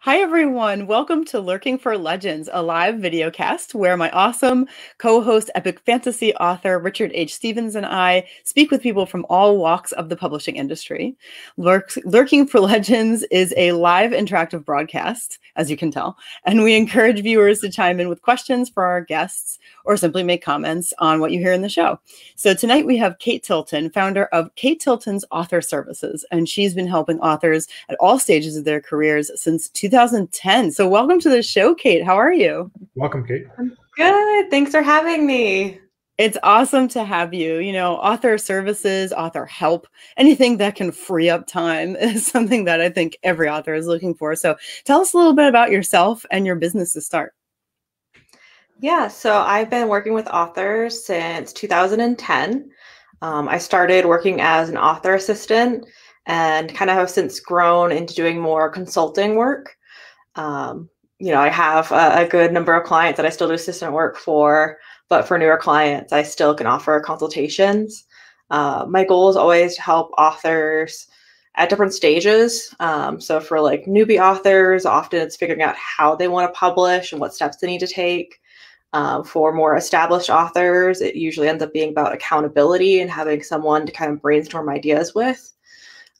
Hi, everyone. Welcome to Lurking for Legends, a live videocast where my awesome co-host, epic fantasy author Richard H. Stevens, and I speak with people from all walks of the publishing industry. Lurking for Legends is a live interactive broadcast, as you can tell, and we encourage viewers to chime in with questions for our guests or simply make comments on what you hear in the show. So tonight we have Kate Tilton, founder of Kate Tilton's Author Services, and she's been helping authors at all stages of their careers since 2010. So welcome to the show, Kate. How are you? Welcome, Kate. I'm good. Thanks for having me. It's awesome to have you. You know, author services, author help, anything that can free up time is something that I think every author is looking for. So tell us a little bit about yourself and your business to start. Yeah, so I've been working with authors since 2010. I started working as an author assistant and kind of have since grown into doing more consulting work. I have a good number of clients that I still do assistant work for, but for newer clients, I still can offer consultations. My goal is always to help authors at different stages. So for like newbie authors, often it's figuring out how they want to publish and what steps they need to take. For more established authors, it usually ends up being about accountability and having someone to kind of brainstorm ideas with.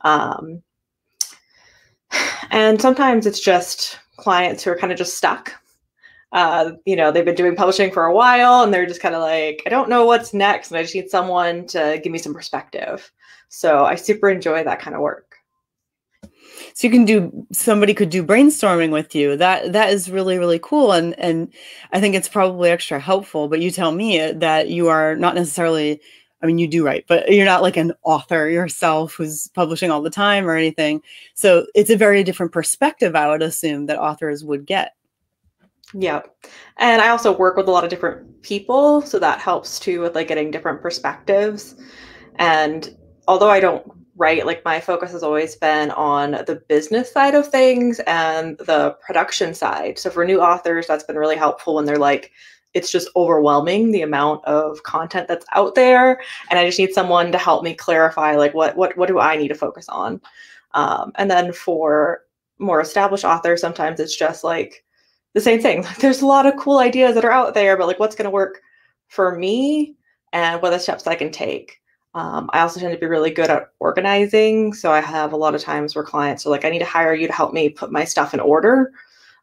And sometimes it's just clients who are kind of just stuck. They've been doing publishing for a while and they're just kind of like, I don't know what's next. And I just need someone to give me some perspective. So I super enjoy that kind of work. So somebody could do brainstorming with you. That is really, really cool. And I think it's probably extra helpful, but you tell me that you are not necessarily, I mean, you do write, but you're not like an author yourself who's publishing all the time or anything. So it's a very different perspective, I would assume, that authors would get. Yeah. And I also work with a lot of different people. So that helps too with like getting different perspectives. And although I don't write, like my focus has always been on the business side of things and the production side. So for new authors, that's been really helpful when they're like, it's just overwhelming the amount of content that's out there. And I just need someone to help me clarify, like, what do I need to focus on? And then for more established authors, sometimes it's just like the same thing. Like, there's a lot of cool ideas that are out there, but like, what's going to work for me and what are the steps I can take? I also tend to be really good at organizing. So I have a lot of times where clients are like, I need to hire you to help me put my stuff in order.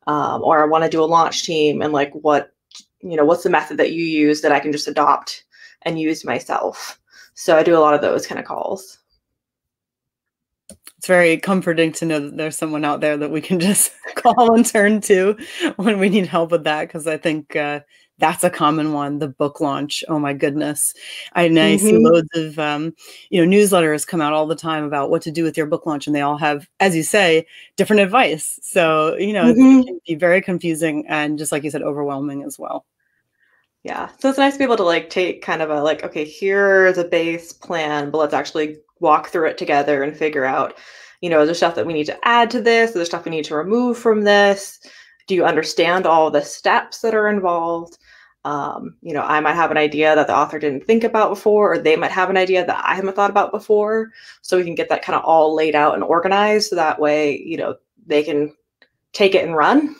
Or I want to do a launch team and like, what's the method that you use that I can just adopt and use myself? So I do a lot of those kind of calls. It's very comforting to know that there's someone out there that we can just call and turn to when we need help with that. Because I think that's a common one, the book launch. Oh my goodness. I see loads of, newsletters come out all the time about what to do with your book launch. And they all have, as you say, different advice. So, it can be very confusing and just like you said, overwhelming as well. Yeah. So it's nice to be able to like take kind of a like, okay, here's a base plan, but let's actually walk through it together and figure out, is there stuff that we need to add to this? Is there stuff we need to remove from this? Do you understand all the steps that are involved? I might have an idea that the author didn't think about before, or they might have an idea that I haven't thought about before. So we can get that kind of all laid out and organized. So that way, they can take it and run,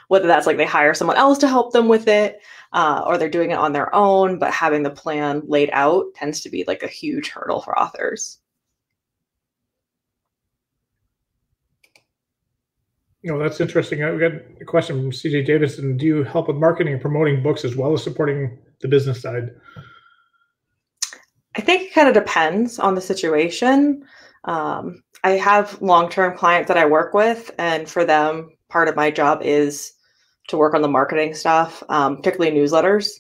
whether that's like they hire someone else to help them with it, or they're doing it on their own, but having the plan laid out tends to be like a huge hurdle for authors. That's interesting. We got a question from CJ Davison. Do you help with marketing and promoting books as well as supporting the business side? I think it kind of depends on the situation. I have long-term clients that I work with, and for them, part of my job is to work on the marketing stuff, particularly newsletters,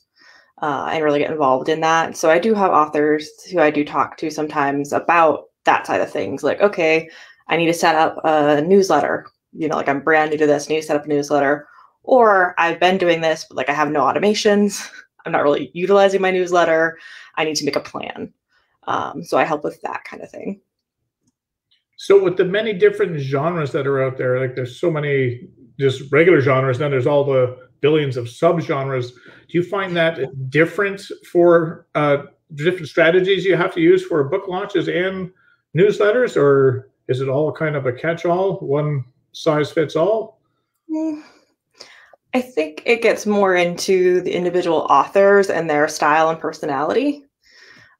and really get involved in that. So I do have authors who I do talk to sometimes about that side of things. Like, okay, I need to set up a newsletter. Like I'm brand new to this, need to set up a newsletter, or I've been doing this, but like I have no automations. I'm not really utilizing my newsletter. I need to make a plan. So I help with that kind of thing. So with the many different genres that are out there, like there's so many just regular genres, then there's all the billions of subgenres. Do you find that different for different strategies you have to use for book launches and newsletters, or is it all kind of a catch-all, one size fits all? I think it gets more into the individual authors and their style and personality.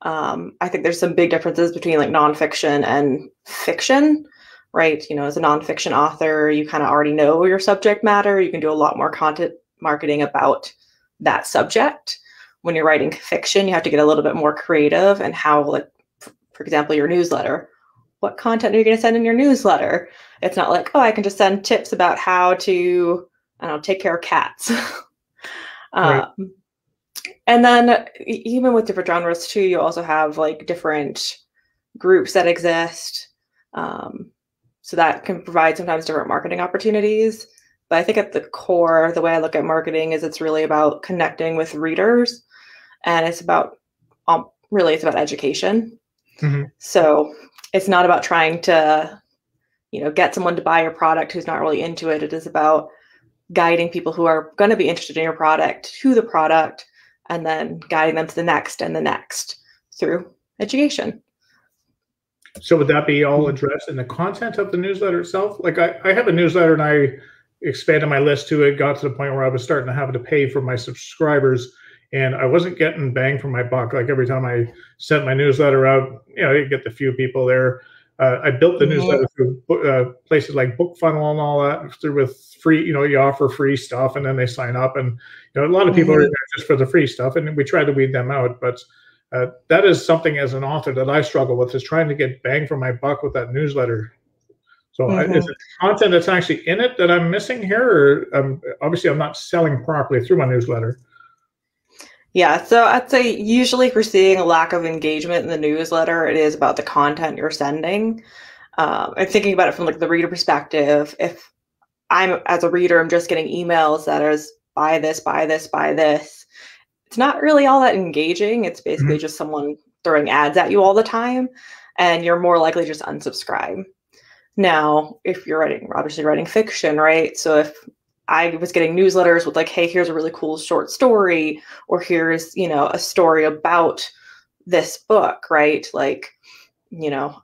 I think there's some big differences between like nonfiction and fiction, right? You know, as a nonfiction author, you kind of already know your subject matter. You can do a lot more content marketing about that subject. When you're writing fiction, you have to get a little bit more creative and how, like, for example, your newsletter. What content are you going to send in your newsletter? It's not like, oh, I can just send tips about how to, I don't know, take care of cats. Right. And then even with different genres too, you also have like different groups that exist. So that can provide sometimes different marketing opportunities. But I think at the core, the way I look at marketing is it's really about connecting with readers, and it's about really it's about education. Mm-hmm. So it's not about trying to, you know, get someone to buy your product who's not really into it. It is about guiding people who are going to be interested in your product to the product, and then guiding them to the next and the next through education. So would that be all addressed in the content of the newsletter itself? Like I have a newsletter and I expanded my list to it, got to the point where I was starting to have to pay for my subscribers, and I wasn't getting bang for my buck. Like every time I sent my newsletter out, you know, you get the few people there. I built the newsletter through places like BookFunnel and all that, through with free, you know, you offer free stuff and then they sign up, and you know, a lot of people are in there just for the free stuff, and we try to weed them out. But that is something as an author that I struggle with, is trying to get bang for my buck with that newsletter. So is it content that's actually in it that I'm missing here, or obviously I'm not selling properly through my newsletter? Yeah, so I'd say usually if you're seeing a lack of engagement in the newsletter, it is about the content you're sending. And thinking about it from like the reader perspective, if I'm, as a reader, I'm just getting emails that is buy this, buy this, buy this, it's not really all that engaging. It's basically just someone throwing ads at you all the time, and you're more likely just unsubscribe. Now, if you're obviously writing fiction, right? So if I was getting newsletters with like, hey, here's a really cool short story, or here's, you know, a story about this book, right? Like, you know,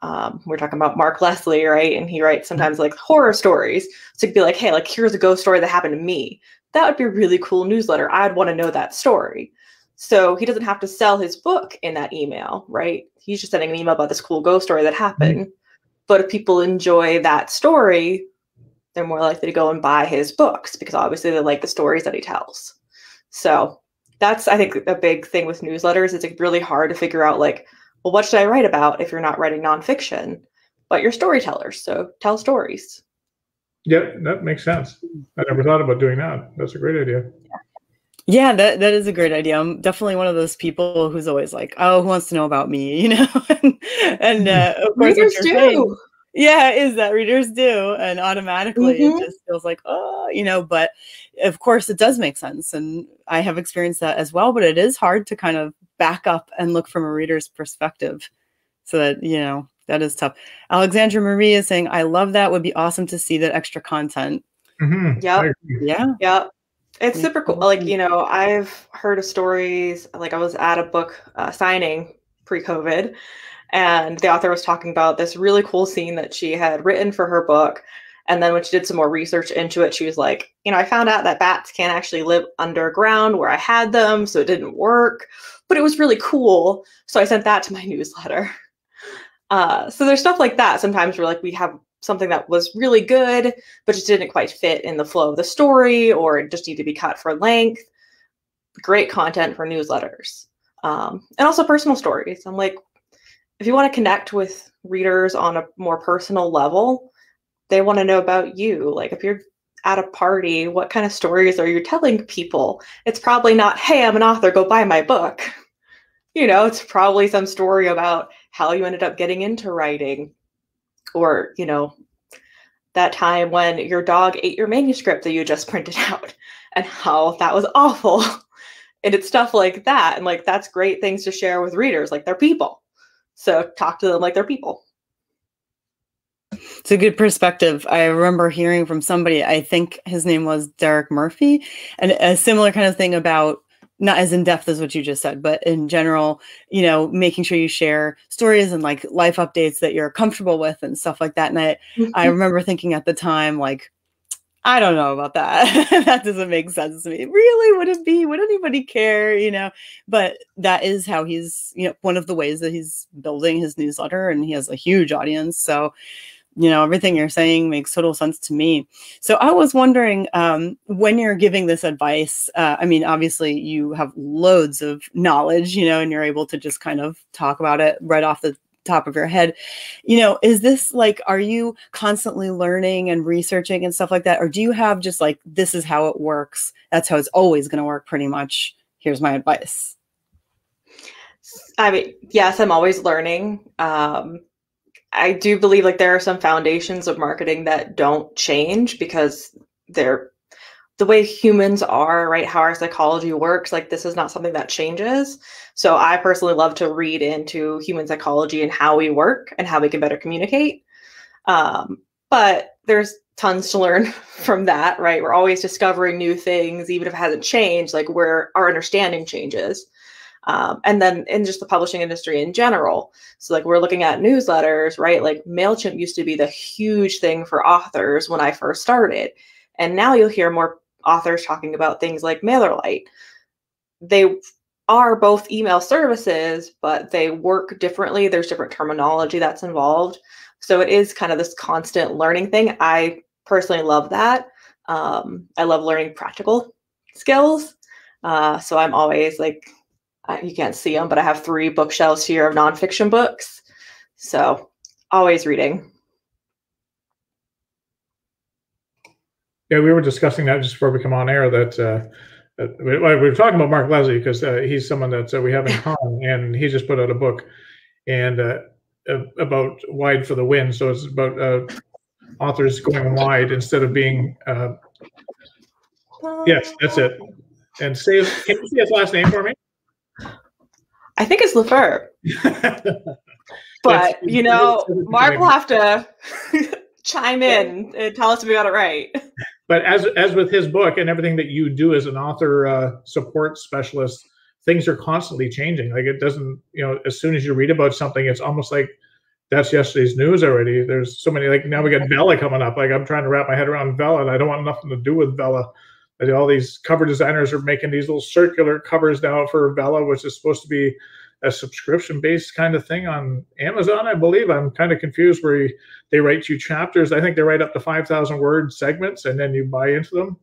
we're talking about Mark Leslie, right? And he writes sometimes like horror stories. So it'd be like, hey, like, here's a ghost story that happened to me. That would be a really cool newsletter. I'd want to know that story. So he doesn't have to sell his book in that email, right? He's just sending an email about this cool ghost story that happened. But if people enjoy that story, they're more likely to go and buy his books, because obviously they like the stories that he tells. So that's, I think, a big thing with newsletters. It's like really hard to figure out, like, well, what should I write about if you're not writing nonfiction, but you're storytellers, so tell stories. Yeah, that makes sense. I never thought about doing that. That's a great idea. Yeah, that is a great idea. I'm definitely one of those people who's always like, oh, who wants to know about me, you know? and of course, readers do. Saying, yeah, is that readers do. And automatically it just feels like, oh, you know, but of course it does make sense. And I have experienced that as well, but it is hard to kind of back up and look from a reader's perspective. So that, you know, that is tough. Alexandra Marie is saying, I love that. Would be awesome to see that extra content. Yeah. Yeah. It's super cool. Like, you know, I've heard of stories, like I was at a book signing pre-COVID, and the author was talking about this really cool scene that she had written for her book. And then when she did some more research into it, she was like, you know, I found out that bats can't actually live underground where I had them, so it didn't work, but it was really cool. So I sent that to my newsletter. So there's stuff like that. Sometimes we're like, we have something that was really good, but just didn't quite fit in the flow of the story, or it just needed to be cut for length. Great content for newsletters. And also personal stories. I'm like, if you want to connect with readers on a more personal level, they want to know about you. Like if you're at a party, what kind of stories are you telling people? It's probably not, hey, I'm an author, go buy my book. You know, it's probably some story about how you ended up getting into writing, or, you know, that time when your dog ate your manuscript that you just printed out and how that was awful. And it's stuff like that. And like, that's great things to share with readers. Like, they're people. So talk to them like they're people. It's a good perspective. I remember hearing from somebody, I think his name was Derek Murphy, and a similar kind of thing about, not as in-depth as what you just said, but in general, you know, making sure you share stories and like life updates that you're comfortable with and stuff like that. And I remember thinking at the time, like, I don't know about that. That doesn't make sense to me. Really, would it be? Would anybody care? But that is how he's, one of the ways that he's building his newsletter, and he has a huge audience. So, everything you're saying makes total sense to me. So I was wondering, when you're giving this advice, obviously you have loads of knowledge, and you're able to just kind of talk about it right off the top of your head. Is this like, are you constantly learning and researching and stuff like that? Or do you have just like, this is how it works, that's how it's always going to work pretty much, here's my advice? Yes, I'm always learning. I do believe like there are some foundations of marketing that don't change because they're the way humans are, right? How our psychology works, like this is not something that changes. So I personally love to read into human psychology and how we work and how we can better communicate. But there's tons to learn from that, right? We're always discovering new things, even if it hasn't changed, like where our understanding changes. And then in just the publishing industry in general. So like we're looking at newsletters, right? Like MailChimp used to be the huge thing for authors when I first started. And now you'll hear more authors talking about things like MailerLite. They are both email services, but they work differently. There's different terminology that's involved. So it is kind of this constant learning thing. I personally love that. I love learning practical skills. So I'm always like, you can't see them, but I have 3 bookshelves here of nonfiction books. So always reading. Yeah, we were discussing that just before we come on air, that we were talking about Mark Leslie because he's someone that we have in common, and he just put out a book and about wide for the win. So it's about authors going wide instead of being. Yes, that's it. And can you say his last name for me? I think it's Lefebvre. But Mark will have to chime in and tell us if we got it right. But as with his book and everything that you do as an author support specialist, things are constantly changing. Like it doesn't, as soon as you read about something, it's almost like that's yesterday's news already. There's so many, like now we got Vella coming up. Like I'm trying to wrap my head around Vella, and I don't want nothing to do with Vella. All these cover designers are making these little circular covers now for Vella, which is supposed to be a subscription-based kind of thing on Amazon, I believe. I'm kind of confused where they write you chapters. I think they write up to 5,000 word segments, and then you buy into them.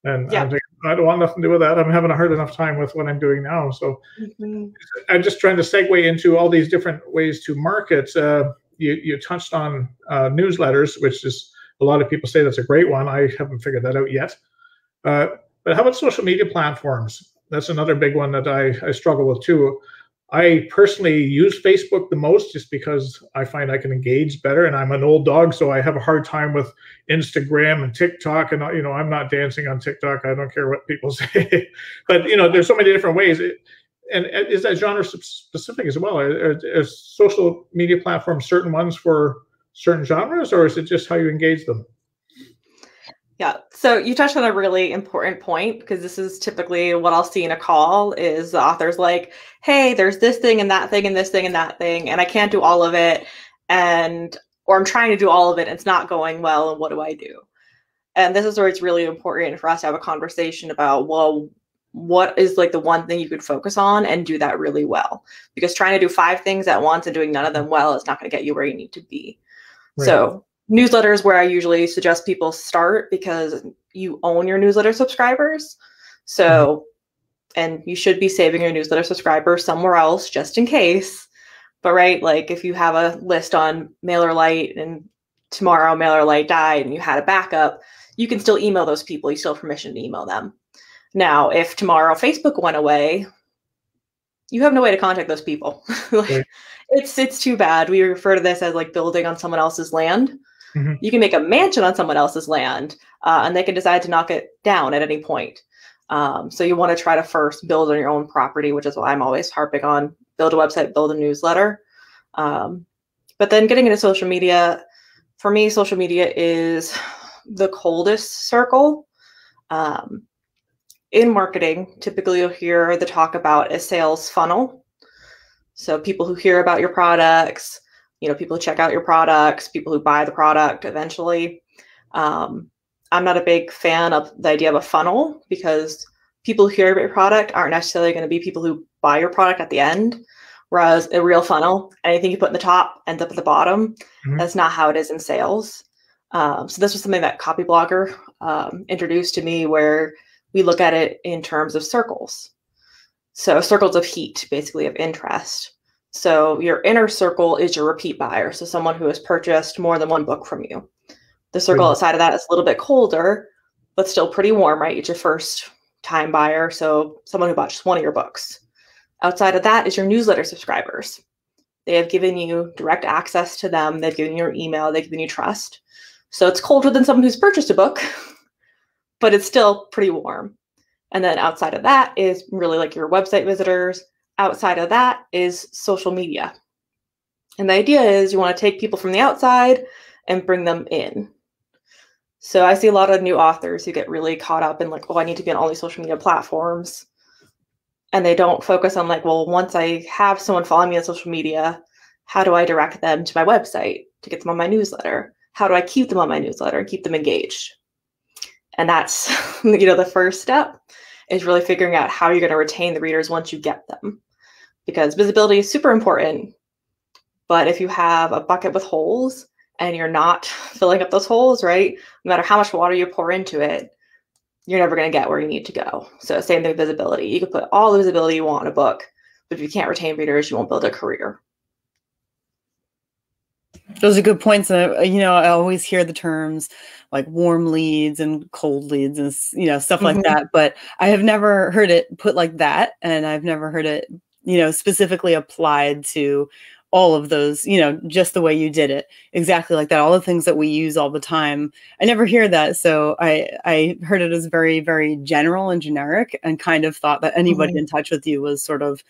And yeah. I'm thinking, I don't want nothing to do with that. I'm having a hard enough time with what I'm doing now. So I'm just trying to segue into all these different ways to market. You touched on newsletters, which is a lot of people say that's a great one. I haven't figured that out yet. But how about social media platforms? That's another big one that I struggle with too. I personally use Facebook the most just because I find I can engage better, and I'm an old dog, so I have a hard time with Instagram and TikTok, and I'm not dancing on TikTok. I don't care what people say. But there's so many different ways. And is that genre specific as well? Are social media platforms certain ones for certain genres, or is it just how you engage them? Yeah, so you touched on a really important point, because this is typically what I'll see in a call is the author's like, hey, there's this thing and that thing and this thing and that thing, and I can't do all of it, or I'm trying to do all of it and it's not going well, and what do I do? And this is where it's really important for us to have a conversation about, well, what is like the one thing you could focus on and do that really well? Because trying to do 5 things at once and doing none of them well is not going to get you where you need to be. Right. So newsletters where I usually suggest people start, because you own your newsletter subscribers. So, and you should be saving your newsletter subscribers somewhere else just in case. But right, like if you have a list on MailerLite and tomorrow MailerLite died and you had a backup, you can still email those people. You still have permission to email them. Now, if tomorrow Facebook went away, you have no way to contact those people. Right. It's too bad. We refer to this as like building on someone else's land. You can make a mansion on someone else's land, and they can decide to knock it down at any point. So you want to try to first build on your own property, which is why I'm always harping on build a website, build a newsletter. But then getting into social media, for me, social media is the coldest circle. In marketing, typically you'll hear the talk about a sales funnel. So people who hear about your products, people who check out your products, people who buy the product eventually. I'm not a big fan of the idea of a funnel, because people who hear about your product aren't necessarily going to be people who buy your product at the end. Whereas a real funnel, anything you put in the top ends up at the bottom. That's not how it is in sales. So this was something that Copyblogger introduced to me, where we look at it in terms of circles. So circles of heat, basically, of interest. So your inner circle is your repeat buyer. So someone who has purchased more than one book from you. The circle outside of that is a little bit colder, but still pretty warm, right? It's your first time buyer. So someone who bought just one of your books. Outside of that is your newsletter subscribers. They have given you direct access to them. They've given you your email. They've given you trust. So it's colder than someone who's purchased a book, but it's still pretty warm. And then outside of that is really like your website visitors. Outside of that is social media. And the idea is you want to take people from the outside and bring them in. So I see a lot of new authors who get really caught up in like, oh, I need to be on all these social media platforms. And they don't focus on like, well, once I have someone following me on social media, how do I direct them to my website to get them on my newsletter? How do I keep them on my newsletter and keep them engaged? And that's, the first step is really figuring out how you're going to retain the readers once you get them. Because visibility is super important. But if you have a bucket with holes and you're not filling up those holes, right, no matter how much water you pour into it, you're never going to get where you need to go. So same thing with visibility. You can put all the visibility you want in a book, but if you can't retain readers, you won't build a career. Those are good points. I always hear the terms like warm leads and cold leads and, stuff like that, but I have never heard it put like that. And I've never heard it, specifically applied to all of those, just the way you did it, exactly like that. All the things that we use all the time. I never hear that. So I heard it as very, very general and generic, and kind of thought that anybody in touch with you was sort of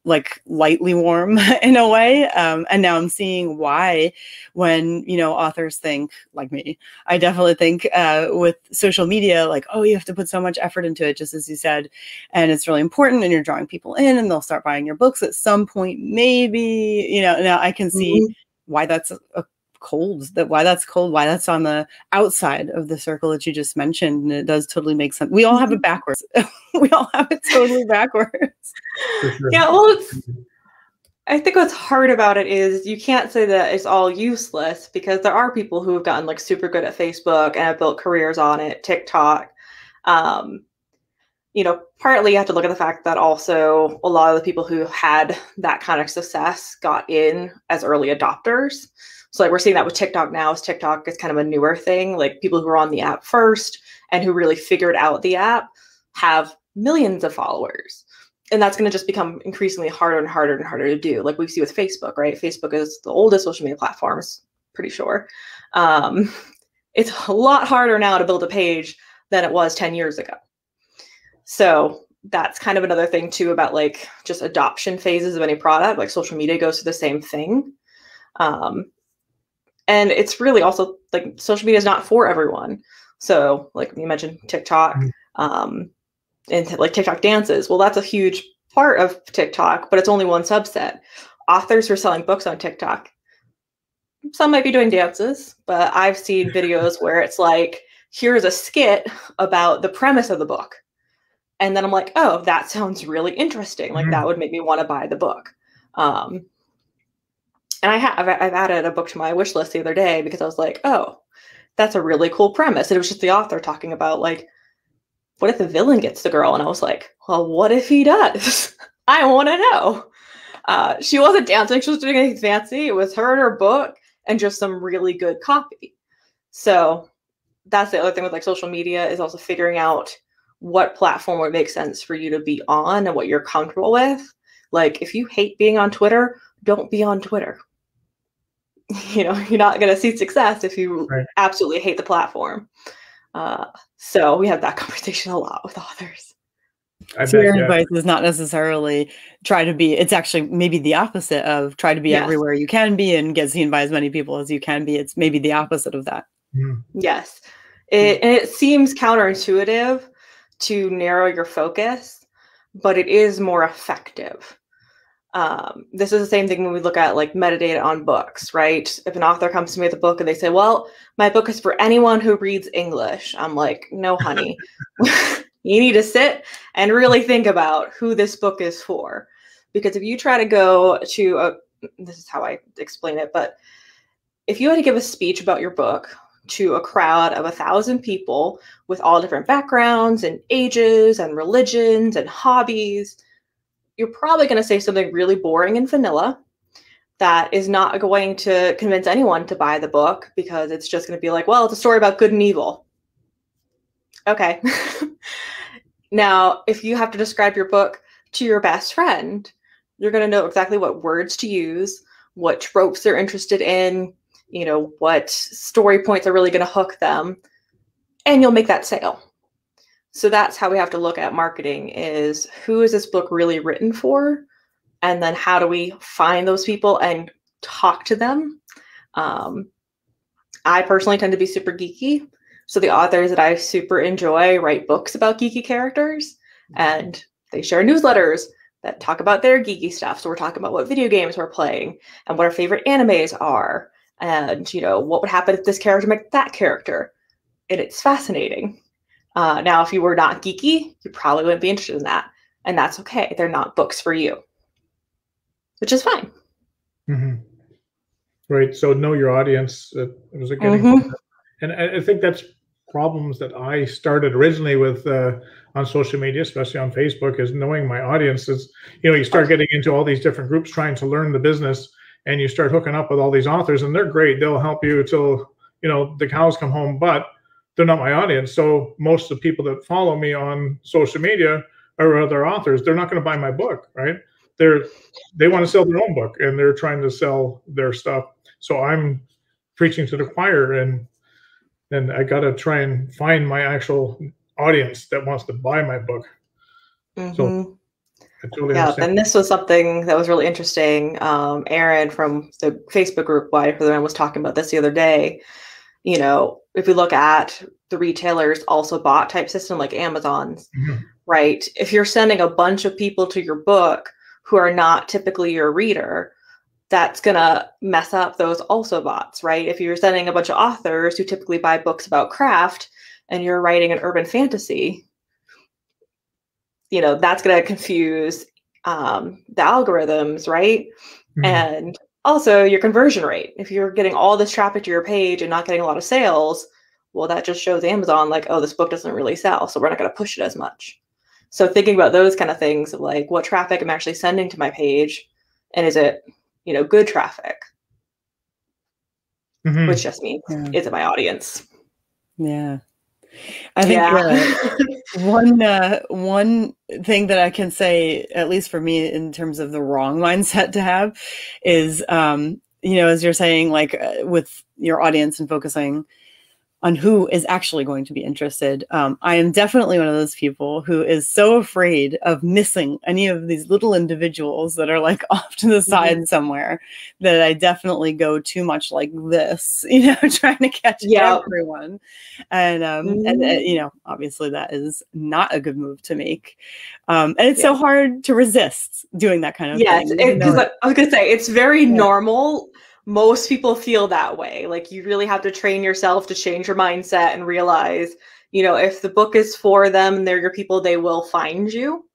like lightly warm in a way. And now I'm seeing why, when, authors think like me, I definitely think with social media, like, oh, you have to put so much effort into it, just as you said, and it's really important, and you're drawing people in and they'll start buying your books at some point, maybe, now I can see why that's why that's on the outside of the circle that you just mentioned. And it does totally make sense. We all have it backwards. We all have it totally backwards. For sure. Yeah, well, I think what's hard about it is you can't say that it's all useless, because there are people who have gotten like super good at Facebook and have built careers on it, TikTok. Partly you have to look at the fact that also a lot of the people who had that kind of success got in as early adopters. So like we're seeing that with TikTok now, as TikTok is kind of a newer thing. Like people who are on the app first and who really figured out the app have millions of followers. And that's going to just become increasingly harder and harder and harder to do. Like we see with Facebook, right? Facebook is the oldest social media platform, pretty sure. It's a lot harder now to build a page than it was 10 years ago. So that's kind of another thing too about like just adoption phases of any product. Like social media goes through the same thing. And it's really also like social media is not for everyone. So like you mentioned TikTok, and like TikTok dances. Well, that's a huge part of TikTok, but it's only one subset. Authors who are selling books on TikTok, some might be doing dances, but I've seen videos where it's like, here's a skit about the premise of the book. And then I'm like, oh, that sounds really interesting. Like that would make me want to buy the book. And I've added a book to my wish list the other day because I was like, oh, that's a really cool premise. And it was just the author talking about like, what if the villain gets the girl? And I was like, well, what if he does? I want to know. She wasn't dancing. She was doing anything fancy. It was her and her book and just some really good copy. So that's the other thing with like social media, is also figuring out what platform would make sense for you to be on and what you're comfortable with. Like if you hate being on Twitter, don't be on Twitter. You're not going to see success if you absolutely hate the platform. So we have that conversation a lot with authors. So your advice is not necessarily it's actually maybe the opposite of try to be everywhere you can be and get seen by as many people as you can be. It's maybe the opposite of that. Yes. And it seems counterintuitive to narrow your focus, but it is more effective. This is the same thing when we look at like metadata on books, right? If an author comes to me with a book and they say, well, my book is for anyone who reads English. I'm like, no, honey, you need to sit and really think about who this book is for. Because if you try to go to this is how I explain it, but if you had to give a speech about your book to a crowd of 1,000 people with all different backgrounds and ages and religions and hobbies, you're probably going to say something really boring and vanilla that is not going to convince anyone to buy the book, because it's just going to be like, well, it's a story about good and evil. Okay. Now, if you have to describe your book to your best friend, you're going to know exactly what words to use, what tropes they're interested in, you know, what story points are really going to hook them, and you'll make that sale. So that's how we have to look at marketing, is who is this book really written for? And then how do we find those people and talk to them? I personally tend to be super geeky. So the authors that I super enjoy write books about geeky characters, and they share newsletters that talk about their geeky stuff. So we're talking about what video games we're playing and what our favorite animes are. And, you know, what would happen if this character met that character? And it's fascinating. Now, if you were not geeky, you probably wouldn't be interested in that. And that's okay. They're not books for you, which is fine. Mm-hmm. Right. So know your audience. Was it getting? And I think that's problems that I started originally with on social media, especially on Facebook, is knowing my audience. Is, you know, you start getting into all these different groups trying to learn the business, and you start hooking up with all these authors, and they're great. They'll help you till, you know, the cows come home, but they're not my audience. So most of the people that follow me on social media are other authors. They're not going to buy my book, right? They want to sell their own book, and they're trying to sell their stuff. So I'm preaching to the choir, and I got to try and find my actual audience that wants to buy my book. So I totally understand. And this was something that was really interesting. Aaron from the Facebook group Why for the Men was talking about this the other day. You know, if we look at the retailers also bought type system like Amazon's, right? If you're sending a bunch of people to your book who are not typically your reader, that's going to mess up those also bots, right? If you're sending a bunch of authors who typically buy books about craft and you're writing an urban fantasy, you know, that's going to confuse the algorithms, right? And also your conversion rate. If you're getting all this traffic to your page and not getting a lot of sales, well, that just shows Amazon like, oh, this book doesn't really sell, so we're not going to push it as much. So thinking about those kind of things, like what traffic I'm actually sending to my page, and is it, you know, good traffic, which just means, is it my audience? Yeah. I think one thing that I can say, at least for me, in terms of the wrong mindset to have is, you know, as you're saying, like with your audience and focusing on who is actually going to be interested. I am definitely one of those people who is so afraid of missing any of these little individuals that are like off to the side somewhere, that I definitely go too much like this, you know, trying to catch everyone. And, you know, obviously that is not a good move to make. And it's so hard to resist doing that kind of thing. Because I was going to say, it's very normal. Most people feel that way. Like, you really have to train yourself to change your mindset and realize, you know, if the book is for them and they're your people, they will find you.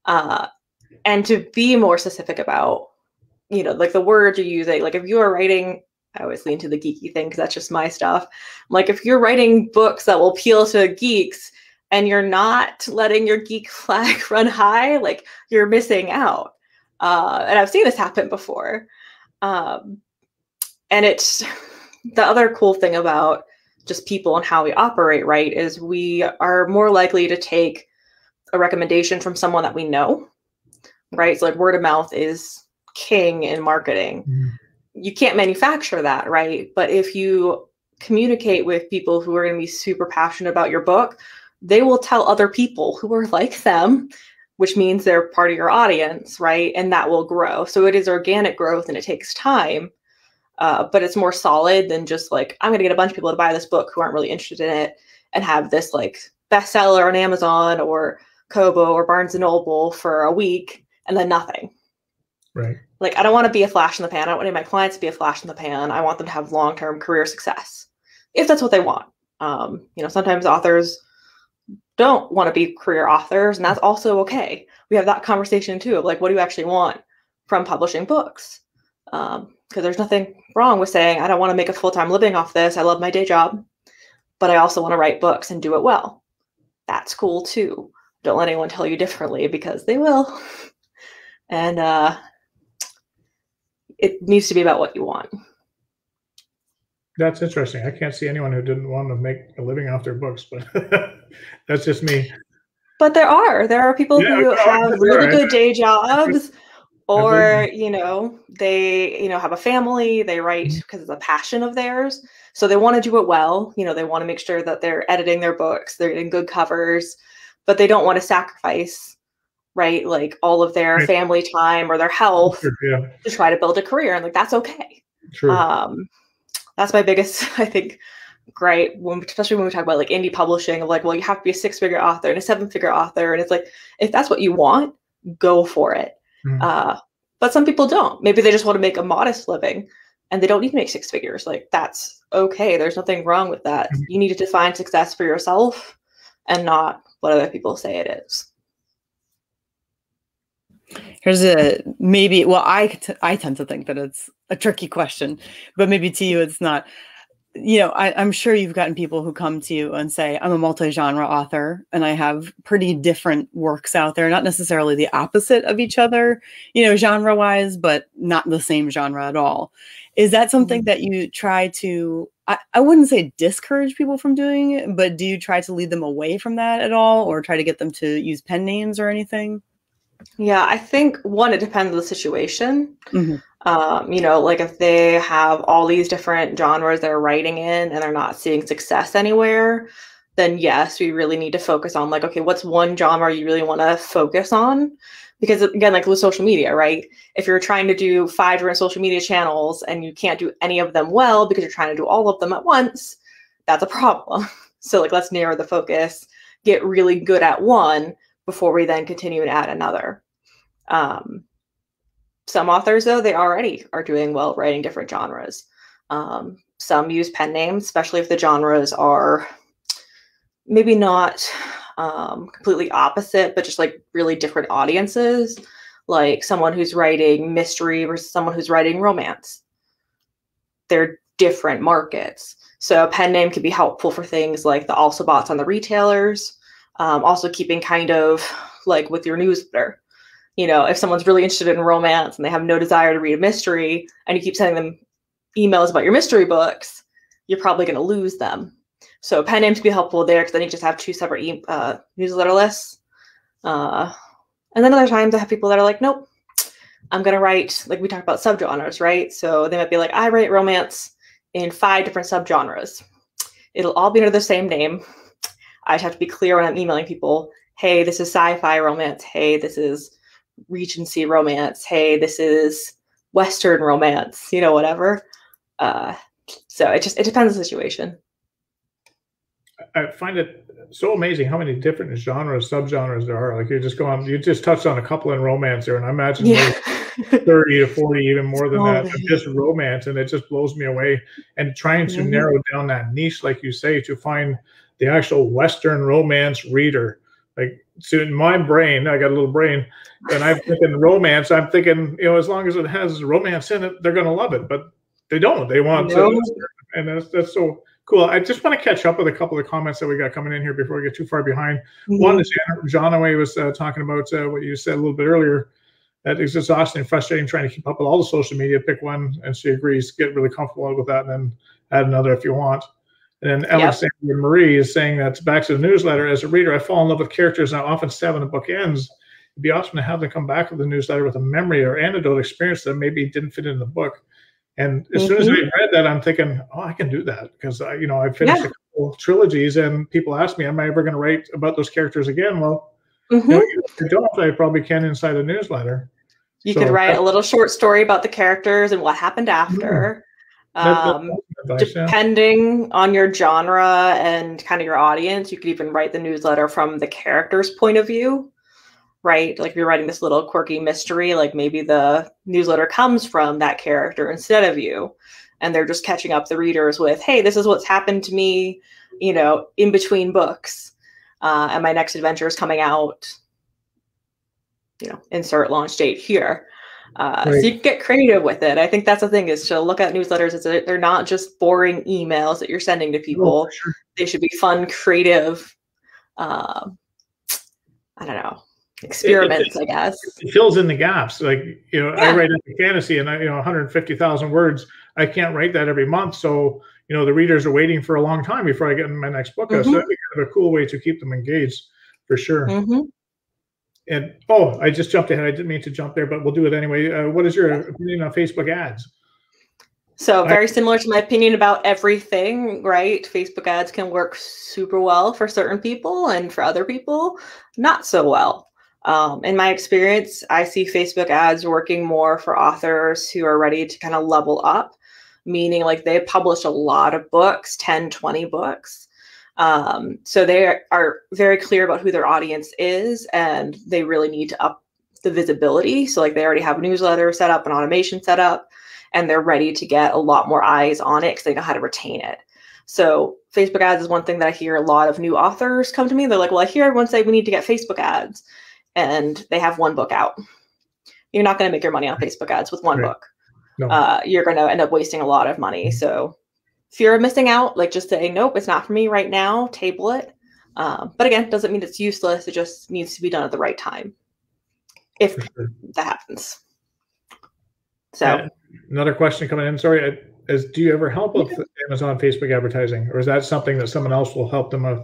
And to be more specific about, you know, like the words you're using. Like if you are writing, I always lean to the geeky thing because that's just my stuff. Like if you're writing books that will appeal to geeks and you're not letting your geek flag run high, like you're missing out. And I've seen this happen before. And it's the other cool thing about just people and how we operate, right, is we are more likely to take a recommendation from someone that we know, right? So like word of mouth is king in marketing. You can't manufacture that, right? But if you communicate with people who are going to be super passionate about your book, they will tell other people who are like them, which means they're part of your audience, right? And that will grow. So it is organic growth and it takes time. But it's more solid than just like, I'm going to get a bunch of people to buy this book who aren't really interested in it and have this like bestseller on Amazon or Kobo or Barnes & Noble for a week and then nothing. Right. Like, I don't want to be a flash in the pan. I don't want any of my clients to be a flash in the pan. I want them to have long-term career success, if that's what they want. You know, sometimes authors don't want to be career authors, and that's also okay. We have that conversation too of like, what do you actually want from publishing books? Because there's nothing wrong with saying, I don't want to make a full-time living off this. I love my day job, but I also want to write books and do it well. That's cool too. Don't let anyone tell you differently, because they will. And it needs to be about what you want. That's interesting. I can't see anyone who didn't want to make a living off their books, but that's just me. But there are people who have really good day jobs, or, you know, they, you know, have a family, they write because it's a passion of theirs. So they want to do it well. You know, they want to make sure that they're editing their books, they're getting good covers, but they don't want to sacrifice, right, like all of their family time or their health to try to build a career. And like, that's okay. True. That's my biggest, I think, gripe, especially when we talk about like indie publishing, of like, well, you have to be a 6-figure author and a 7-figure author. And it's like, if that's what you want, go for it. But some people don't. Maybe they just want to make a modest living and they don't need to make 6 figures. Like, that's okay. There's nothing wrong with that. You need to define success for yourself and not what other people say it is. Here's a maybe, well, I tend to think that it's a tricky question, but maybe to you it's not. You know, I'm sure you've gotten people who come to you and say, I'm a multi-genre author and I have pretty different works out there, not necessarily the opposite of each other, you know, genre-wise, but not the same genre at all. Is that something that you try to, I wouldn't say discourage people from doing, but do you try to lead them away from that at all, or try to get them to use pen names or anything? Yeah, I think one, it depends on the situation. You know, like if they have all these different genres they're writing in and they're not seeing success anywhere, then yes, we really need to focus on like, okay, what's one genre you really want to focus on? Because again, like with social media, right? If you're trying to do 5 different social media channels and you can't do any of them well because you're trying to do all of them at once, that's a problem. So like, let's narrow the focus, get really good at one before we then continue to add another. Some authors, though, they already are doing well writing different genres. Some use pen names, especially if the genres are maybe not completely opposite, but just like really different audiences, like someone who's writing mystery versus someone who's writing romance. They're different markets. So a pen name can be helpful for things like the also bots on the retailers, also keeping kind of like with your newsletter. You know, if someone's really interested in romance and they have no desire to read a mystery and you keep sending them emails about your mystery books, you're probably going to lose them. So pen names can be helpful there, because then you just have 2 separate newsletter lists. And then other times I have people that are like, nope, I'm going to write, like we talked about subgenres, right? So they might be like, I write romance in 5 different subgenres. It'll all be under the same name. I just have to be clear when I'm emailing people, hey, this is sci-fi romance. Hey, this is Regency romance. Hey, this is Western romance, you know, whatever. So it depends on the situation. I find it so amazing how many different genres, subgenres there are. Like you just touched on a couple in romance there, and I imagine there's 30 to 40, even more than that, just romance, and it just blows me away. And trying to narrow down that niche, like you say, to find the actual Western romance reader. Like, so in my brain, I got a little brain, and I'm thinking romance. I'm thinking, you know, as long as it has romance in it, they're going to love it. But they don't. They want to, and that's so cool. I just want to catch up with a couple of comments that we got coming in here before we get too far behind. One is John Away was talking about what you said a little bit earlier, that it's exhausting and frustrating trying to keep up with all the social media. Pick one, and she agrees. Get really comfortable with that, and then add another if you want. And then Alexandra Marie is saying that back to the newsletter. As a reader, I fall in love with characters, and I often stay when the book ends. It'd be awesome to have them come back with the newsletter with a memory or anecdote experience that maybe didn't fit in the book. And as soon as I read that, I'm thinking, oh, I can do that, because you know, I finished a couple trilogies, and people ask me, am I ever going to write about those characters again? Well, you know, if you don't, I probably can inside a newsletter. You could write a little short story about the characters and what happened after. Depending on your genre and kind of your audience, you could even write the newsletter from the character's point of view, right? Like if you're writing this little quirky mystery, like maybe the newsletter comes from that character instead of you. And they're just catching up the readers with, hey, this is what's happened to me, you know, in between books. And my next adventure is coming out, you know, insert launch date here. So you can get creative with it. I think that's the thing, is to look at newsletters as they're not just boring emails that you're sending to people. Sure. They should be fun, creative, I don't know, experiments, I guess. It fills in the gaps. Like, you know, I write epic fantasy and 150,000 words. I can't write that every month. So, you know, the readers are waiting for a long time before I get in my next book. So that'd be kind of a cool way to keep them engaged, for sure. And I just jumped ahead. I didn't mean to jump there, but we'll do it anyway. What is your opinion on Facebook ads? So very similar to my opinion about everything, right? Facebook ads can work super well for certain people, and for other people, not so well. In my experience, I see Facebook ads working more for authors who are ready to kind of level up, meaning like they publish a lot of books, 10, 20 books. So they are very clear about who their audience is, and they really need to up the visibility. So like they already have a newsletter set up, an automation set up, and they're ready to get a lot more eyes on it because they know how to retain it. So Facebook ads is one thing that I hear a lot of new authors come to me. They're like, well, I hear everyone say we need to get Facebook ads, and they have one book out. You're not going to make your money on Facebook ads with one book. No. You're going to end up wasting a lot of money. So fear of missing out, like just saying, nope, it's not for me right now, table it. But again, doesn't mean it's useless. It just needs to be done at the right time, if that happens. So another question coming in, sorry, is do you ever help with Amazon Facebook advertising, or is that something that someone else will help them with?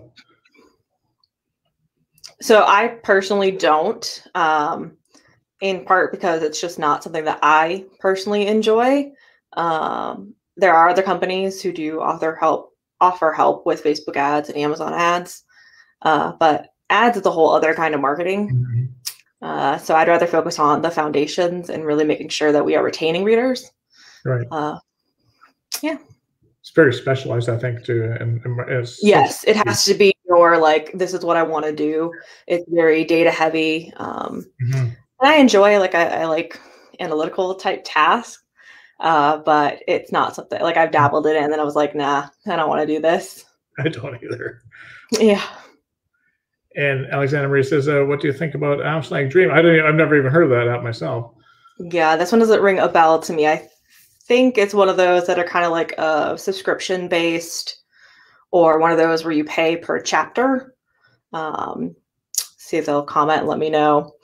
So I personally don't, in part because it's just not something that I personally enjoy. There are other companies who do offer help with Facebook ads and Amazon ads, but ads is a whole other kind of marketing. So I'd rather focus on the foundations and really making sure that we are retaining readers. Right. Yeah. It's very specialized, I think, too. Yes, it has to be your, like, this is what I want to do. It's very data heavy. And I enjoy, like, I like analytical type tasks, but it's not something, like, I've dabbled in it and then I was like, nah, I don't want to do this. I don't either. Yeah. And Alexander Marie says, what do you think about Amslang Dream? I've never even heard of that app myself. Yeah, this one doesn't ring a bell to me. I think it's one of those that are kind of like subscription based, or one of those where you pay per chapter. See if they'll comment and let me know.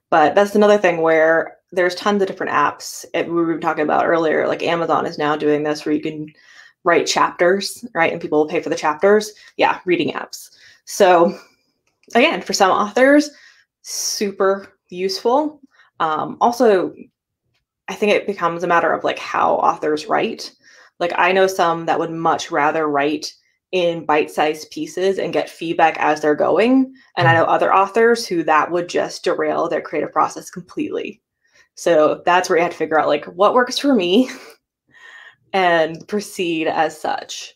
But that's another thing where there's tons of different apps. We were talking about earlier, like Amazon is now doing this where you can write chapters, right? And people will pay for the chapters. Yeah, reading apps. So again, for some authors, super useful. Also, I think it becomes a matter of like how authors write. Like I know some that would much rather write in bite-sized pieces and get feedback as they're going. And I know other authors who that would just derail their creative process completely. So that's where you have to figure out like what works for me and proceed as such.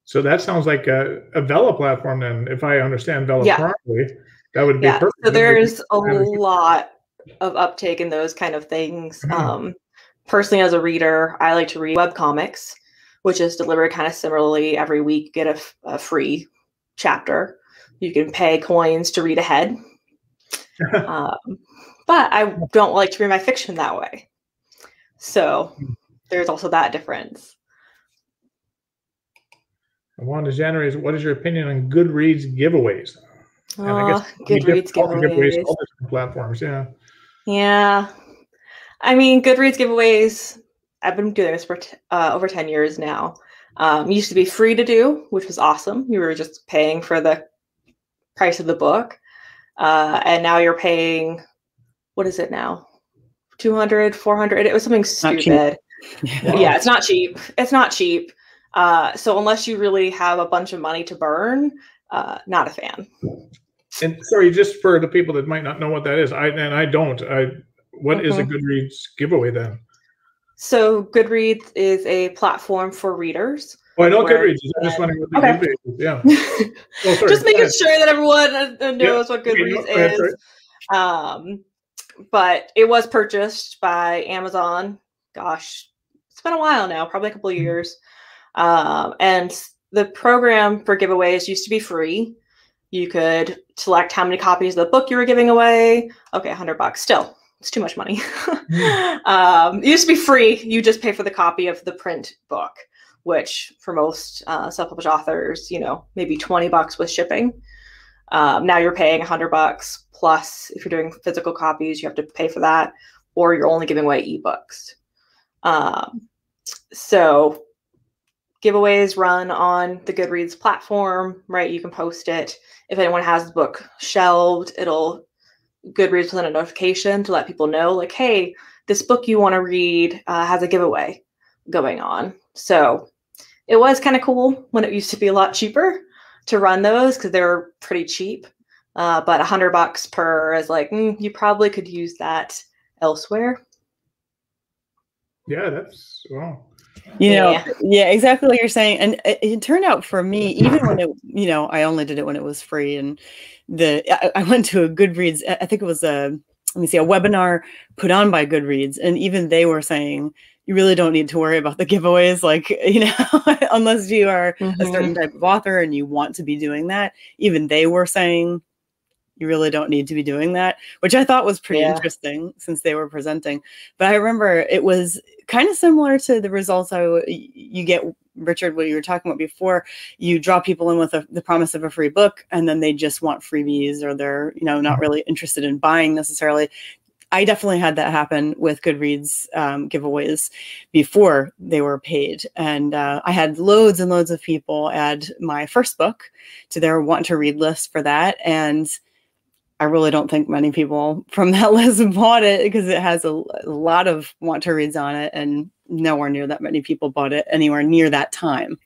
So that sounds like a Vella platform then, if I understand Vella properly. That would be perfect. So there's a lot of uptake in those kind of things. Personally, as a reader, I like to read webcomics, which is delivered kind of similarly every week. You get a free chapter. You can pay coins to read ahead. But I don't like to read my fiction that way. So there's also that difference. Wanda January, what is your opinion on Goodreads giveaways? Goodreads giveaways. All different platforms, yeah. Yeah. I mean, Goodreads giveaways, I've been doing this for over 10 years now. Used to be free to do, which was awesome. You were just paying for the price of the book. And now you're paying, what is it now? 200, 400. It was something stupid. Yeah, it's not cheap. It's not cheap. So unless you really have a bunch of money to burn, not a fan. And sorry, just for the people that might not know what that is, I don't. What is a Goodreads giveaway then? So Goodreads is a platform for readers. Oh, I know Goodreads. I'm just wondering what the Goodreads is. Yeah. Oh, sorry. Just making sure that everyone knows what Goodreads is. Right. But it was purchased by Amazon. Gosh, it's been a while now, probably a couple of years. And the program for giveaways used to be free. You could select how many copies of the book you were giving away. Okay, $100. Still, it's too much money. It used to be free. You just pay for the copy of the print book, which for most self-published authors, maybe $20 with shipping. Now you're paying $100 plus. If you're doing physical copies, you have to pay for that, or you're only giving away ebooks. So giveaways run on the Goodreads platform, right? You can post it. If anyone has the book shelved, Goodreads send a notification to let people know, like, hey, this book you want to read has a giveaway going on. So it was kind of cool when it used to be a lot cheaper to run those because they were pretty cheap. But $100 per is like, you probably could use that elsewhere. Yeah, that's wow. Yeah, exactly what you're saying. And it turned out for me, even when it, I only did it when it was free. And I went to a Goodreads, I think it was a webinar put on by Goodreads. And even they were saying, you really don't need to worry about the giveaways, like, unless you are a certain type of author and you want to be doing that. Even they were saying, you really don't need to be doing that, which I thought was pretty interesting since they were presenting. But I remember it was kind of similar to the results you get, Richard, what you were talking about before. You draw people in with the promise of a free book, and then they just want freebies, or they're, not really interested in buying necessarily. I definitely had that happen with Goodreads giveaways before they were paid. And I had loads and loads of people add my first book to their want to read list for that. And I really don't think many people from that list bought it because it has a lot of want to reads on it, and nowhere near that many people bought it anywhere near that time.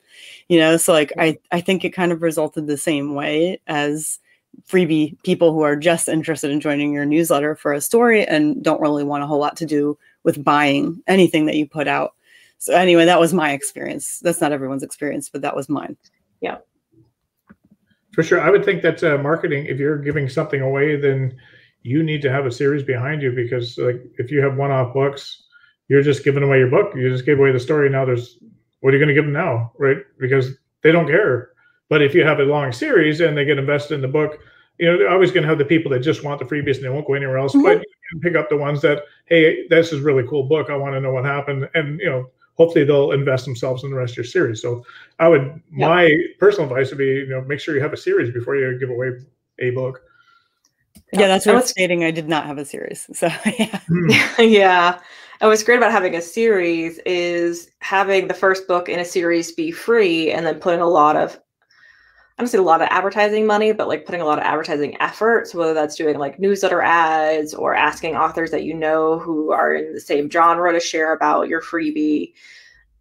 So like, I think it kind of resulted the same way as freebie people who are just interested in joining your newsletter for a story and don't really want a whole lot to do with buying anything that you put out. So anyway, that was my experience. That's not everyone's experience, but that was mine. Yeah. For sure. I would think that marketing, if you're giving something away, then you need to have a series behind you, because like if you have one-off books, you're just giving away your book. You just gave away the story. Now what are you going to give them now? Right? Because they don't care. But if you have a long series and they get invested in the book, they're always going to have the people that just want the freebies and they won't go anywhere else. But you can pick up the ones that, hey, this is a really cool book. I want to know what happened. And, hopefully they'll invest themselves in the rest of your series. So my personal advice would be, make sure you have a series before you give away a book. Yeah, that's what I was stating. I did not have a series. So yeah. Yeah. And what's great about having a series is having the first book in a series be free, and then putting I don't say a lot of advertising money, but like putting a lot of advertising effort. So whether that's doing like newsletter ads or asking authors that who are in the same genre to share about your freebie,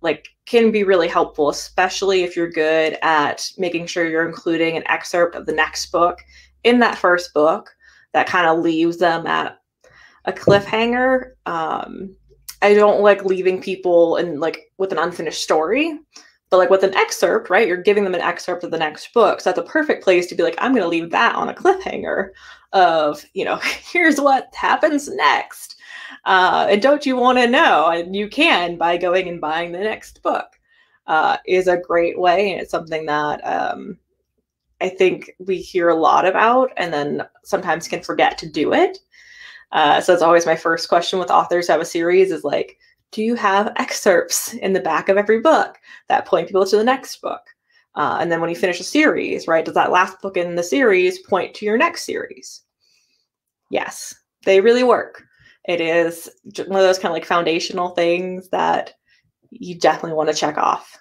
like can be really helpful, especially if you're good at making sure you're including an excerpt of the next book in that first book that kind of leaves them at a cliffhanger. I don't like leaving people with an unfinished story. But like with an excerpt, right? You're giving them an excerpt of the next book. So that's a perfect place to be like, I'm going to leave that on a cliffhanger of, here's what happens next. And don't you want to know? And you can by going and buying the next book is a great way. And it's something that I think we hear a lot about and then sometimes can forget to do it. So it's always my first question with authors who have a series is like, do you have excerpts in the back of every book that point people to the next book? And then when you finish a series, right, does that last book in the series point to your next series? Yes, they really work. It is one of those kind of like foundational things that you definitely want to check off.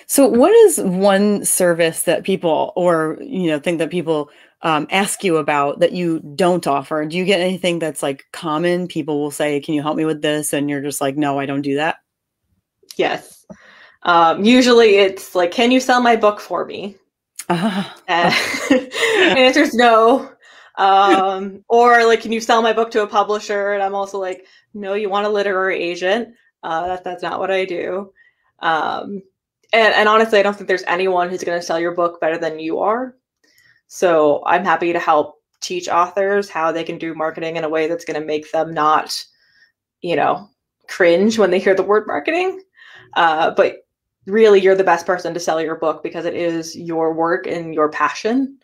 So what is one service that people think that people ask you about that you don't offer? Do you get anything that's like common? People will say, can you help me with this? And you're just like, no, I don't do that. Yes. Usually it's like, can you sell my book for me? And the answer is no. Or like, can you sell my book to a publisher? And I'm also like, no, you want a literary agent. That's not what I do. And honestly, I don't think there's anyone who's going to sell your book better than you are. So I'm happy to help teach authors how they can do marketing in a way that's going to make them not, cringe when they hear the word marketing. But really, you're the best person to sell your book because it is your work and your passion.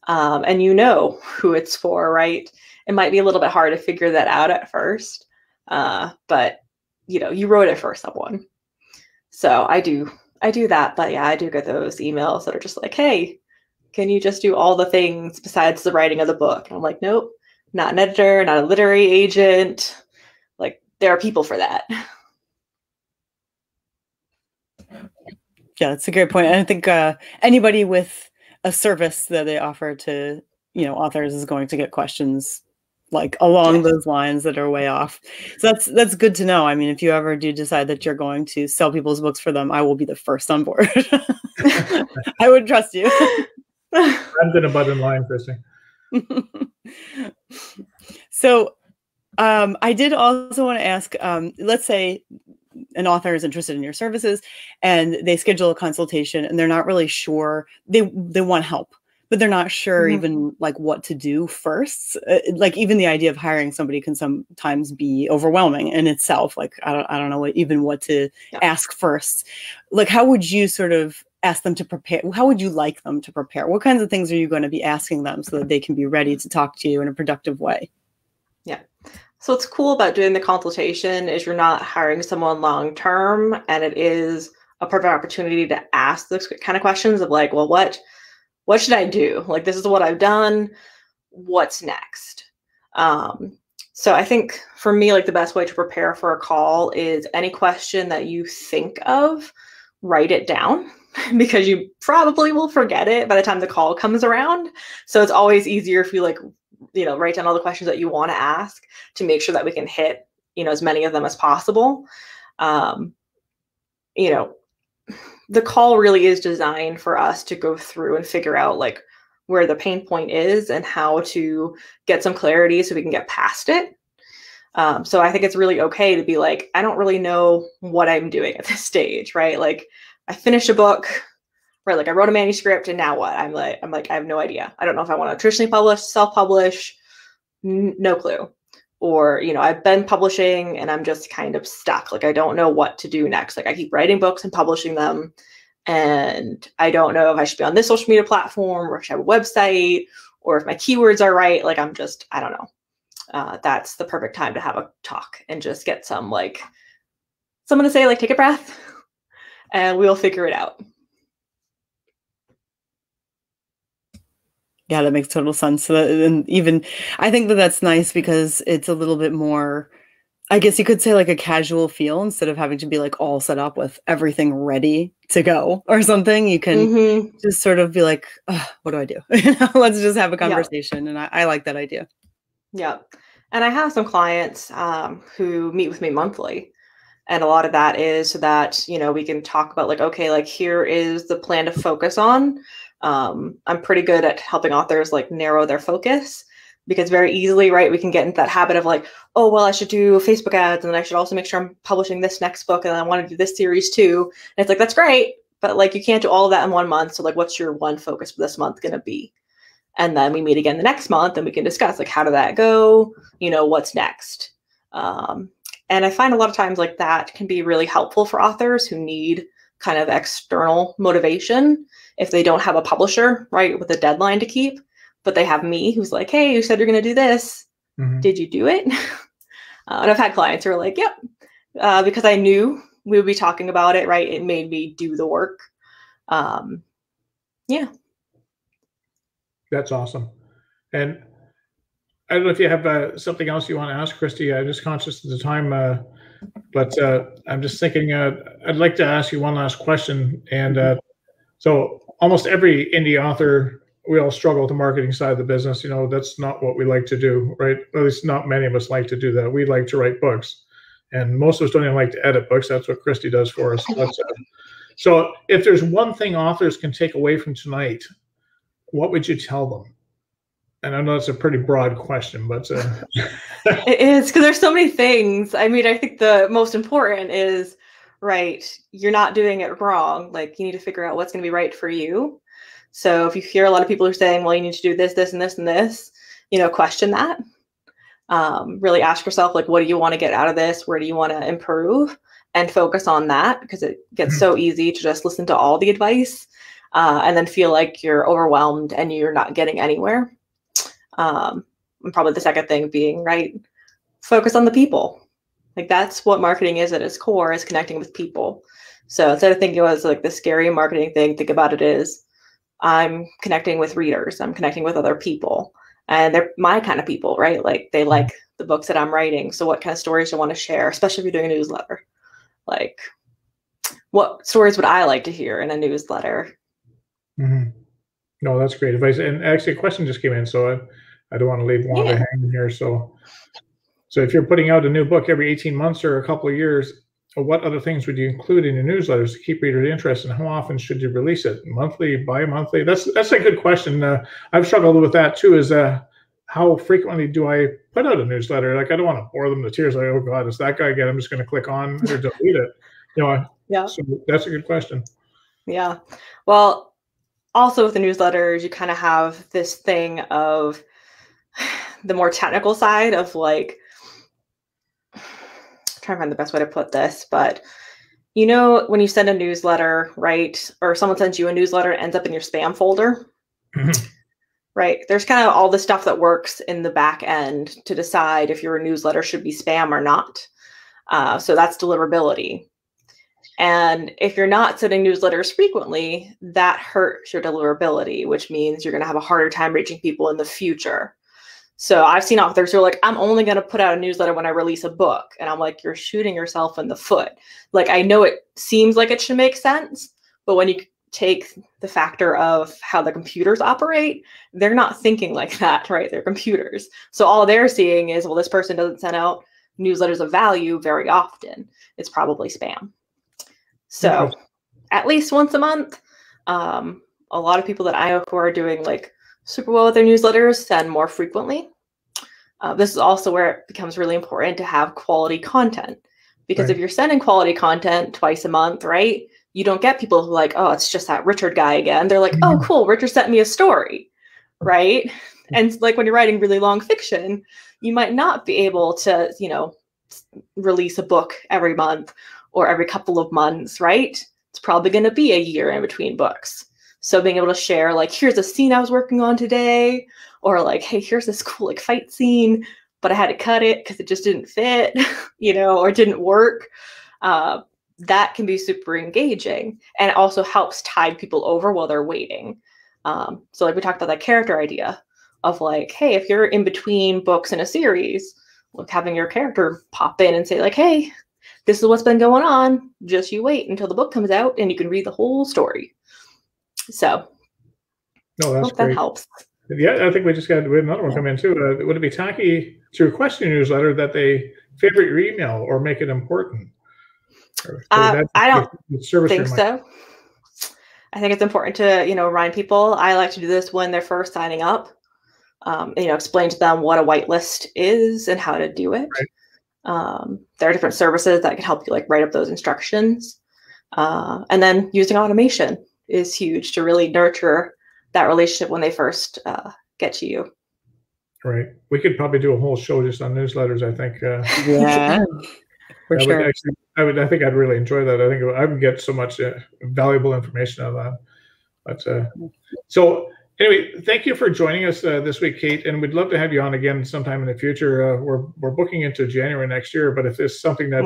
And you know who it's for, right? It might be a little bit hard to figure that out at first. But you wrote it for someone. So I do that. But yeah, I do get those emails that are just like, hey, can you just do all the things besides the writing of the book? And I'm like, nope, not an editor, not a literary agent. Like, there are people for that. Yeah, that's a great point. And I think anybody with a service that they offer to, authors is going to get questions like along those lines that are way off. So that's good to know. I mean, if you ever do decide that you're going to sell people's books for them, I will be the first on board. I would trust you. I'm going to butt in line, Christie. So I did also want to ask, let's say an author is interested in your services and they schedule a consultation and they're not really sure, they want help, but they're not sure even like what to do first. Like even the idea of hiring somebody can sometimes be overwhelming in itself. Like, I don't know what to ask first. Like, how would you sort of ask them to prepare? How would you like them to prepare? What kinds of things are you going to be asking them so that they can be ready to talk to you in a productive way? Yeah. So what's cool about doing the consultation is you're not hiring someone long-term, and it is a perfect opportunity to ask those kind of questions of like, well, what should I do? Like, this is what I've done. What's next? So I think for me, like the best way to prepare for a call is any question that you think of, write it down because you probably will forget it by the time the call comes around. So it's always easier if you write down all the questions that you want to ask to make sure that we can hit, as many of them as possible. The call really is designed for us to go through and figure out like where the pain point is and how to get some clarity so we can get past it. So I think it's really okay to be like, I don't really know what I'm doing at this stage, right? Like I finished a book, right? Like I wrote a manuscript and now what? I'm like, I have no idea. I don't know if I want to traditionally publish, self-publish, no clue. Or, I've been publishing and I'm just kind of stuck. Like, I don't know what to do next. Like I keep writing books and publishing them. And I don't know if I should be on this social media platform or if I should have a website or if my keywords are right. Like, I don't know. That's the perfect time to have a talk and just get someone to say, like, take a breath and we'll figure it out. Yeah, that makes total sense. So and even I think that's nice because it's a little bit more, I guess you could say like a casual feel instead of having to be like all set up with everything ready to go or something. You can just sort of be like, what do I do? Let's just have a conversation. And I like that idea. Yeah. And I have some clients who meet with me monthly. And a lot of that is so that, we can talk about like, okay, like here is the plan to focus on. I'm pretty good at helping authors like narrow their focus because very easily, right, we can get into that habit of like, oh, well, I should do Facebook ads and I should also make sure I'm publishing this next book and I want to do this series too. And it's like, that's great, but like you can't do all of that in 1 month. So like, what's your one focus for this month going to be? And then we meet again the next month and we can discuss like, how did that go? What's next? And I find a lot of times like that can be really helpful for authors who need kind of external motivation if they don't have a publisher, right, with a deadline to keep, but they have me who's like, hey, you said you're going to do this. Did you do it? And I've had clients who are like, yep, because I knew we would be talking about it, right? It made me do the work. Yeah. That's awesome. And I don't know if you have something else you want to ask, Christie. I'm just conscious of the time, but I'm just thinking I'd like to ask you one last question. And so almost every indie author, we all struggle with the marketing side of the business. That's not what we like to do, right? At least not many of us like to do that. We like to write books. And most of us don't even like to edit books. That's what Christie does for us. So if there's one thing authors can take away from tonight, what would you tell them? And I know that's a pretty broad question, but it is, because there's so many things. I mean, I think the most important is, right, you're not doing it wrong. Like, you need to figure out what's going to be right for you. So if you hear a lot of people are saying, well, you need to do this, this, and this, and this, you know, question that. Really ask yourself, like, what do you want to get out of this? Where do you want to improve? And focus on that, because it gets so easy to just listen to all the advice and then feel like you're overwhelmed and you're not getting anywhere. And probably the second thing being, right, focus on the people. Like, that's what marketing is at its core, is connecting with people. So instead of thinking it was like the scary marketing thing, think about it as, I'm connecting with readers, I'm connecting with other people, and they're my kind of people, right? Like, they like the books that I'm writing. So what kind of stories do I want to share, especially if you're doing a newsletter? Like, what stories would I like to hear in a newsletter? Mm-hmm. No, that's great advice. And actually, a question just came in, so I don't want to leave Wanda hanging here. So if you're putting out a new book every 18 months or a couple of years, what other things would you include in your newsletters to keep readers interested? And how often should you release it? Monthly, bi-monthly? That's a good question. I've struggled with that too. Is how frequently do I put out a newsletter? Like, I don't want to bore them to tears. Like, oh God, it's that guy again. I'm just going to click on or delete it. You know. Yeah. So that's a good question. Yeah. Well, also with the newsletters, you kind of have this thing of the more technical side of, like, I'm trying to find the best way to put this, but you know, when you send a newsletter, right, or someone sends you a newsletter, it ends up in your spam folder. Right. There's kind of all the stuff that works in the back end to decide if your newsletter should be spam or not. So that's deliverability. And if you're not sending newsletters frequently, that hurts your deliverability, which means you're going to have a harder time reaching people in the future. So I've seen authors who are like, I'm only going to put out a newsletter when I release a book. And I'm like, you're shooting yourself in the foot. Like, I know it seems like it should make sense, but when you take the factor of how the computers operate, they're not thinking like that, right? They're computers. So all they're seeing is, well, this person doesn't send out newsletters of value very often. It's probably spam. So at least once a month. A lot of people that I know who are doing like super well with their newsletters send more frequently. This is also where it becomes really important to have quality content, because if you're sending quality content twice a month, right, you don't get people who are like, oh, it's just that Richard guy again. They're like, oh, cool, Richard sent me a story, right? And like, when you're writing really long fiction, you might not be able to, you know, release a book every month or every couple of months, right? It's probably going to be a year in between books. So being able to share, like, here's a scene I was working on today, or like, hey, here's this cool like fight scene, but I had to cut it because it just didn't fit, you know, or didn't work. That can be super engaging, and it also helps tide people over while they're waiting. So like we talked about that character idea of like, hey, if you're in between books in a series, like having your character pop in and say like, hey, this is what's been going on. Just you wait until the book comes out and you can read the whole story. So no, that's great. That helps. Yeah, I think we have another one come in too. Would it be tacky to request your newsletter that they favorite your email or make it important? I don't think so. I think it's important to, you know, remind people. I like to do this when they're first signing up. You know, explain to them what a whitelist is and how to do it. Right. There are different services that can help you like write up those instructions. And then using automation is huge to really nurture that relationship when they first get to you. Right. We could probably do a whole show just on newsletters, I think. Yeah, for sure. I think I'd really enjoy that. I think I would get so much valuable information out of that. But so anyway, thank you for joining us this week, Kate, and we'd love to have you on again sometime in the future. We're booking into January next year, but if it's something that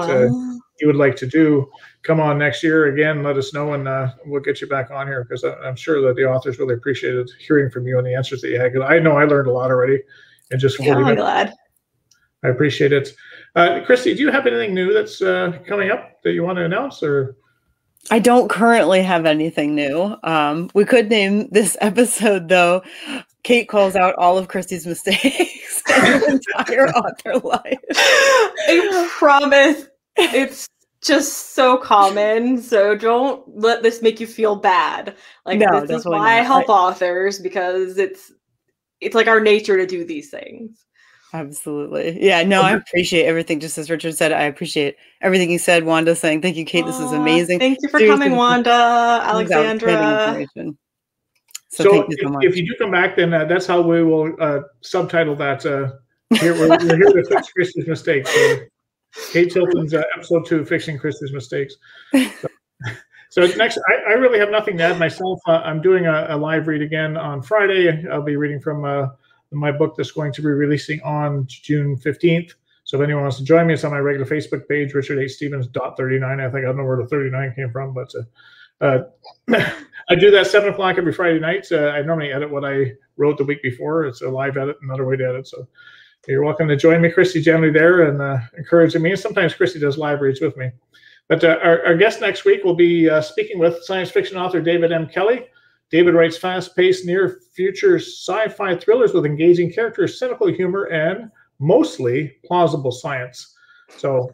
you would like to do, come on next year again. Let us know, and we'll get you back on here, because I'm sure that the authors really appreciated hearing from you and the answers that you had. Because I know I learned a lot already in just 40 minutes. I'm glad. I appreciate it. Christie, do you have anything new that's coming up that you want to announce? Or I don't currently have anything new. We could name this episode, though, Kate calls out all of Christie's mistakes in her entire author life. I promise it's just so common. So don't let this make you feel bad. Like, no, this is why I help authors, because it's like our nature to do these things. Absolutely. Yeah, no, I appreciate everything. Just as Richard said, I appreciate everything you said. Wanda saying, thank you, Kate. This is amazing. Thank you for Seriously, coming, Wanda, Alexandra. So thank you so much. If you do come back, then that's how we will subtitle that. Here, we're here to fix Christie's mistakes. So Kate Tilton's episode 2, Fixing Christie's Mistakes. So next, I really have nothing to add myself. I'm doing a live read again on Friday. I'll be reading from my book that's going to be releasing on June 15th. So if anyone wants to join me, it's on my regular Facebook page, richardhstevens.39. I think I don't know where the 39 came from, but I do that 7 o'clock every Friday night. I normally edit what I wrote the week before. It's a live edit, another way to edit. So you're welcome to join me. Christie generally there and encouraging me. Sometimes Christie does live reads with me. But our guest next week will be speaking with science fiction author David M. Kelly. David writes fast-paced, near-future sci-fi thrillers with engaging characters, cynical humor, and mostly plausible science. So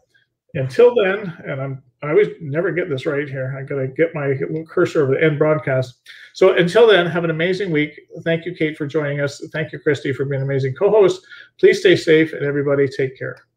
until then, and I always never get this right here. I got to get my little cursor over the end broadcast. So until then, have an amazing week. Thank you, Kate, for joining us. Thank you, Christie, for being an amazing co-host. Please stay safe, and everybody take care.